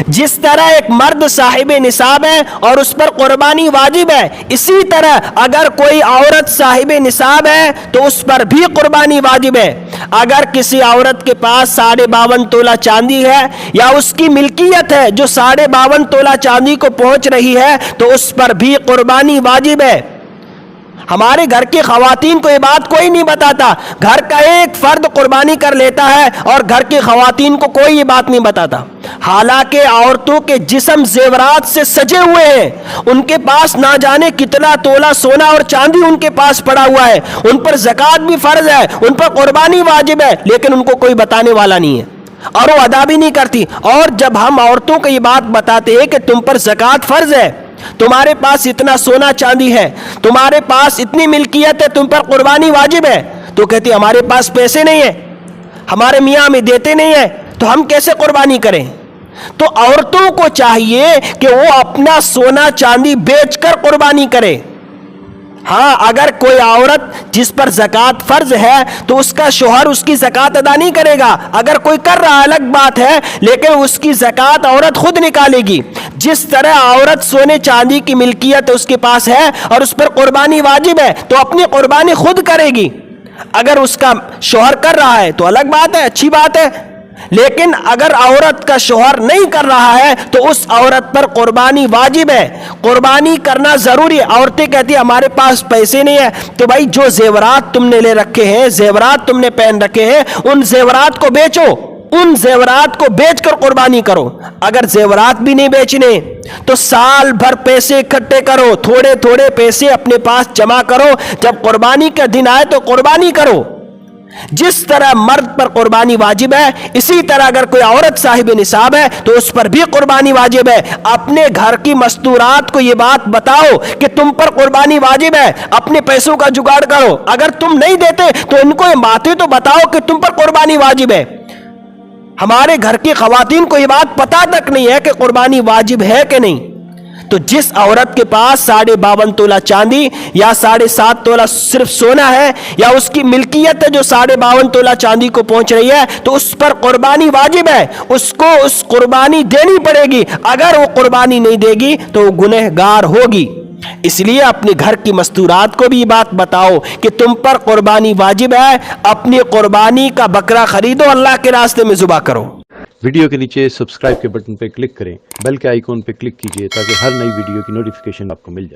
جس طرح ایک مرد صاحب نصاب ہے اور اس پر قربانی واجب ہے، اسی طرح اگر کوئی عورت صاحب نصاب ہے تو اس پر بھی قربانی واجب ہے۔ اگر کسی عورت کے پاس 52.5 تولہ چاندی ہے یا اس کی ملکیت ہے جو 52.5 تولہ چاندی کو پہنچ رہی ہے تو اس پر بھی قربانی واجب ہے۔ ہمارے گھر کی خواتین کو یہ بات کوئی نہیں بتاتا، گھر کا ایک فرد قربانی کر لیتا ہے اور گھر کی خواتین کو کوئی یہ بات نہیں بتاتا، حالانکہ عورتوں کے جسم زیورات سے سجے ہوئے ہیں، ان کے پاس نہ جانے کتنا تولہ سونا اور چاندی ان کے پاس پڑا ہوا ہے، ان پر زکوٰۃ بھی فرض ہے، ان پر قربانی واجب ہے، لیکن ان کو کوئی بتانے والا نہیں ہے اور وہ ادا بھی نہیں کرتی۔ اور جب ہم عورتوں کو یہ بات بتاتے ہیں کہ تم پر زکوٰۃ فرض ہے، تمہارے پاس اتنا سونا چاندی ہے، تمہارے پاس اتنی ملکیت ہے، تم پر قربانی واجب ہے، تو کہتی ہمارے پاس پیسے نہیں ہیں، ہمارے میاں ہمیں دیتے نہیں ہیں، تو ہم کیسے قربانی کریں؟ تو عورتوں کو چاہیے کہ وہ اپنا سونا چاندی بیچ کر قربانی کرے۔ ہاں، اگر کوئی عورت جس پر زکوٰۃ فرض ہے تو اس کا شوہر اس کی زکوٰۃ ادا نہیں کرے گا، اگر کوئی کر رہا الگ بات ہے، لیکن اس کی زکوٰۃ عورت خود نکالے گی۔ جس طرح عورت سونے چاندی کی ملکیت اس کے پاس ہے اور اس پر قربانی واجب ہے تو اپنی قربانی خود کرے گی۔ اگر اس کا شوہر کر رہا ہے تو الگ بات ہے، اچھی بات ہے، لیکن اگر عورت کا شوہر نہیں کر رہا ہے تو اس عورت پر قربانی واجب ہے، قربانی کرنا ضروری ہے۔ عورتیں کہتی ہیں ہمارے پاس پیسے نہیں ہیں، تو بھائی جو زیورات تم نے لے رکھے ہیں، زیورات تم نے پہن رکھے ہیں، ان زیورات کو بیچو، ان زیورات کو بیچ کر قربانی کرو۔ اگر زیورات بھی نہیں بیچنے تو سال بھر پیسے اکٹھے کرو، تھوڑے تھوڑے پیسے اپنے پاس جمع کرو، جب قربانی کا دن آئے تو قربانی کرو۔ جس طرح مرد پر قربانی واجب ہے، اسی طرح اگر کوئی عورت صاحب نصاب ہے تو اس پر بھی قربانی واجب ہے۔ اپنے گھر کی مستورات کو یہ بات بتاؤ کہ تم پر قربانی واجب ہے، اپنے پیسوں کا جگاڑ کرو۔ اگر تم نہیں دیتے تو ان کو یہ باتیں تو بتاؤ کہ تم پر قربانی واجب ہے۔ ہمارے گھر کی خواتین کو یہ بات پتہ تک نہیں ہے کہ قربانی واجب ہے کہ نہیں۔ تو جس عورت کے پاس 52.5 تولہ چاندی یا 7.5 تولہ صرف سونا ہے یا اس کی ملکیت ہے جو 52.5 تولہ چاندی کو پہنچ رہی ہے تو اس پر قربانی واجب ہے، اس کو اس قربانی دینی پڑے گی۔ اگر وہ قربانی نہیں دے گی تو وہ گنہگار ہوگی۔ اس لیے اپنے گھر کی مستورات کو بھی یہ بات بتاؤ کہ تم پر قربانی واجب ہے، اپنی قربانی کا بکرا خریدو، اللہ کے راستے میں ذبح کرو۔ ویڈیو کے نیچے سبسکرائب کے بٹن پہ کلک کریں، بیل کے آئیکن پہ کلک کیجئے تاکہ ہر نئی ویڈیو کی نوٹیفیکیشن آپ کو مل جائے۔